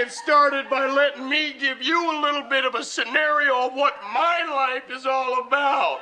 get started by letting me give you a little bit of a scenario of what my life is all about.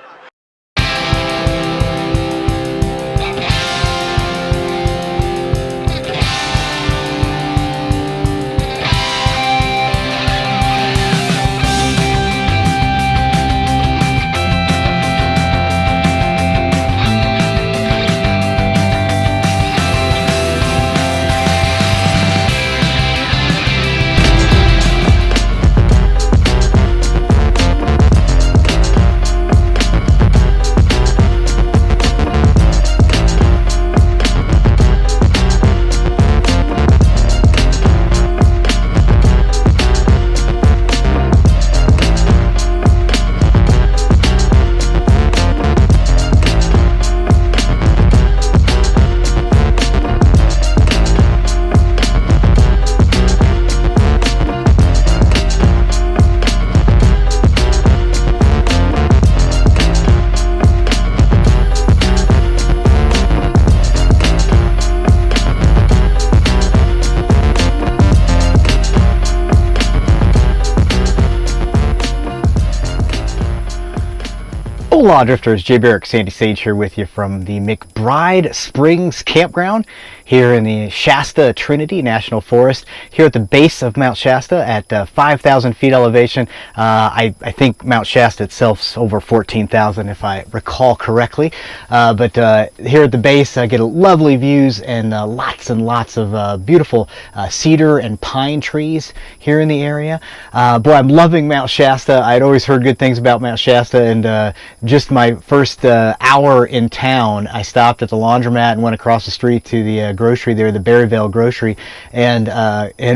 Hola Drifters, Jay Barrick, Sandy Sage here with you from the McBride Springs Campground here in the Shasta Trinity National Forest, here at the base of Mount Shasta at 5,000 feet elevation. I think Mount Shasta itself's over 14,000 if I recall correctly, but here at the base I get lovely views and lots of beautiful cedar and pine trees here in the area. Boy, I'm loving Mount Shasta. I'd always heard good things about Mount Shasta, and just my first hour in town, I stopped at the laundromat and went across the street to the grocery there, the Berryvale grocery, and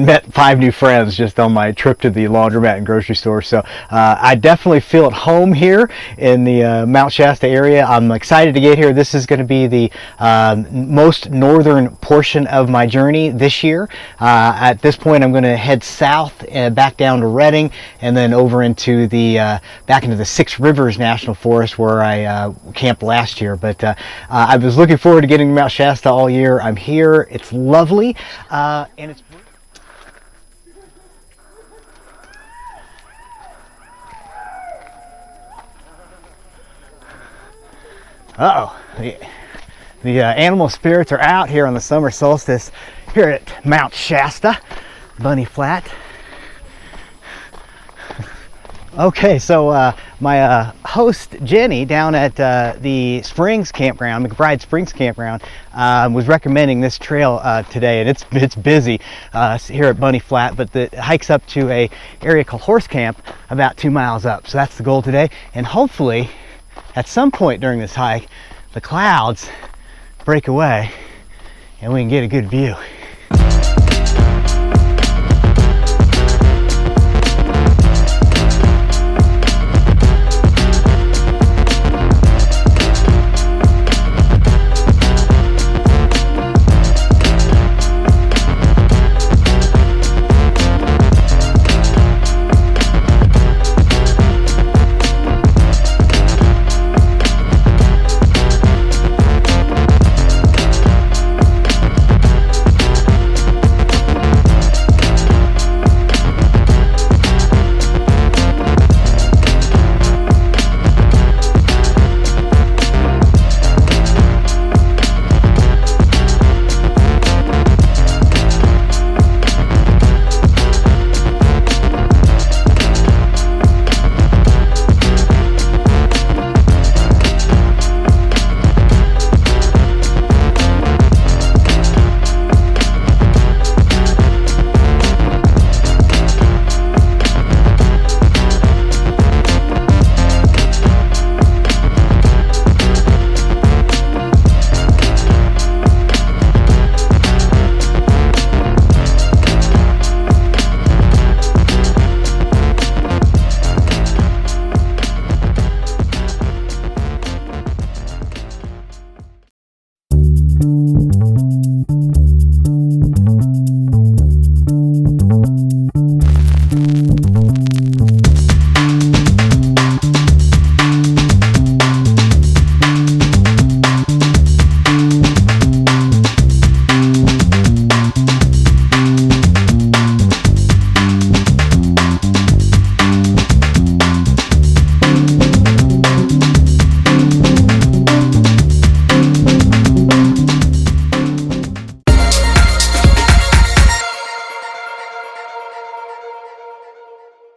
met 5 new friends just on my trip to the laundromat and grocery store. So I definitely feel at home here in the Mount Shasta area. I'm excited to get here. This is going to be the most northern portion of my journey this year. At this point I'm going to head south back down to Redding, and then over into the back into the Six Rivers National Forest where I camped last year. But I was looking forward to getting to Mount Shasta all year. I'm here. It's lovely, and it's the animal spirits are out here on the summer solstice here at Mount Shasta, Bunny Flat. Okay, so my host Jenny down at the Springs Campground, McBride Springs Campground, was recommending this trail today, and it's busy here at Bunny Flat, but it hikes up to a area called Horse Camp about 2 miles up. So that's the goal today, and hopefully at some point during this hike the clouds break away and we can get a good view.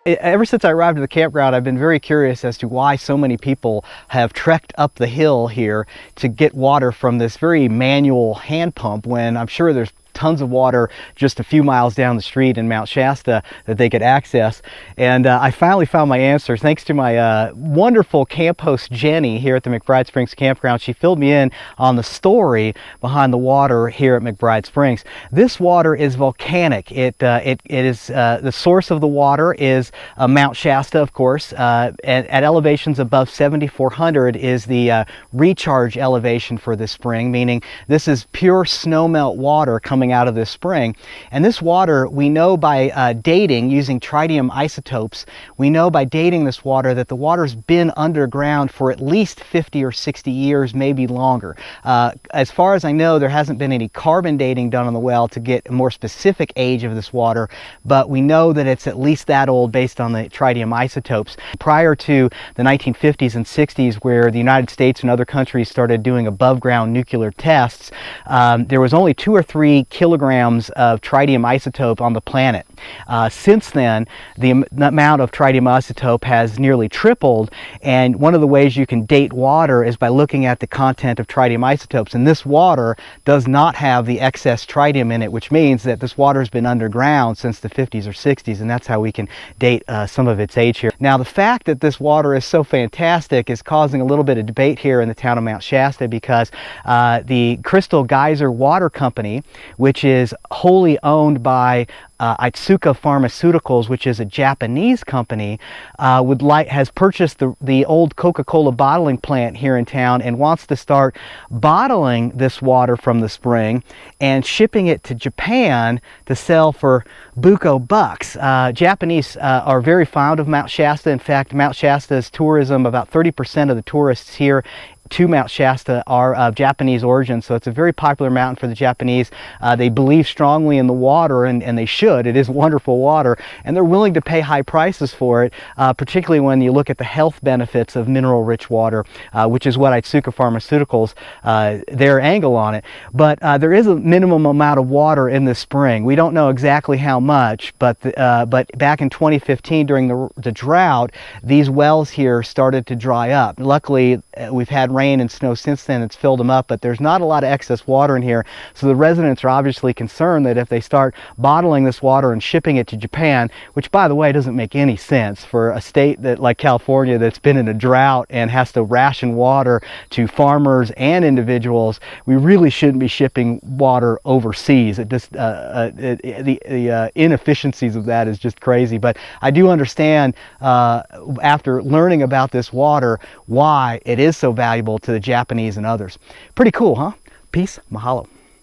Ever since I arrived at the campground, I've been very curious as to why so many people have trekked up the hill here to get water from this very manual hand pump, when I'm sure there's tons of water just a few miles down the street in Mount Shasta that they could access. And I finally found my answer thanks to my wonderful camp host Jenny here at the McBride Springs Campground. She filled me in on the story behind the water here at McBride Springs. This water is volcanic. It is the source of the water is Mount Shasta, of course. At elevations above 7,400 is the recharge elevation for this spring, meaning this is pure snowmelt water coming out of this spring. And this water, we know by dating using tritium isotopes, we know by dating this water that the water's been underground for at least 50 or 60 years, maybe longer. As far as I know, there hasn't been any carbon dating done on the well to get a more specific age of this water, but we know that it's at least that old based on the tritium isotopes. Prior to the 1950s and 60s, where the United States and other countries started doing above ground nuclear tests, there was only 2 or 3 kilograms of tritium isotope on the planet. Since then, the amount of tritium isotope has nearly tripled, and one of the ways you can date water is by looking at the content of tritium isotopes, and this water does not have the excess tritium in it, which means that this water has been underground since the 50s or 60s, and that's how we can date some of its age here. Now, the fact that this water is so fantastic is causing a little bit of debate here in the town of Mount Shasta, because the Crystal Geyser Water Company, which is wholly owned by Otsuka Pharmaceuticals, which is a Japanese company, has purchased the old Coca-Cola bottling plant here in town and wants to start bottling this water from the spring and shipping it to Japan to sell for buco bucks. Japanese are very fond of Mount Shasta. In fact, Mount Shasta's tourism, about 30% of the tourists here to Mount Shasta are of Japanese origin, so it's a very popular mountain for the Japanese. They believe strongly in the water, and they should. It is wonderful water, and they're willing to pay high prices for it, particularly when you look at the health benefits of mineral-rich water, which is what Otsuka Pharmaceuticals, their angle on it. But there is a minimum amount of water in this spring. We don't know exactly how much, but back in 2015, during the drought, these wells here started to dry up. Luckily, we've had rain and snow since then. It's filled them up, but there's not a lot of excess water in here, so the residents are obviously concerned that if they start bottling this water and shipping it to Japan, which, by the way, doesn't make any sense for a state that like California that's been in a drought and has to ration water to farmers and individuals, we really shouldn't be shipping water overseas. It just the inefficiencies of that is just crazy. But I do understand after learning about this water why it is so valuable to the Japanese and others. Pretty cool, huh? Peace, mahalo.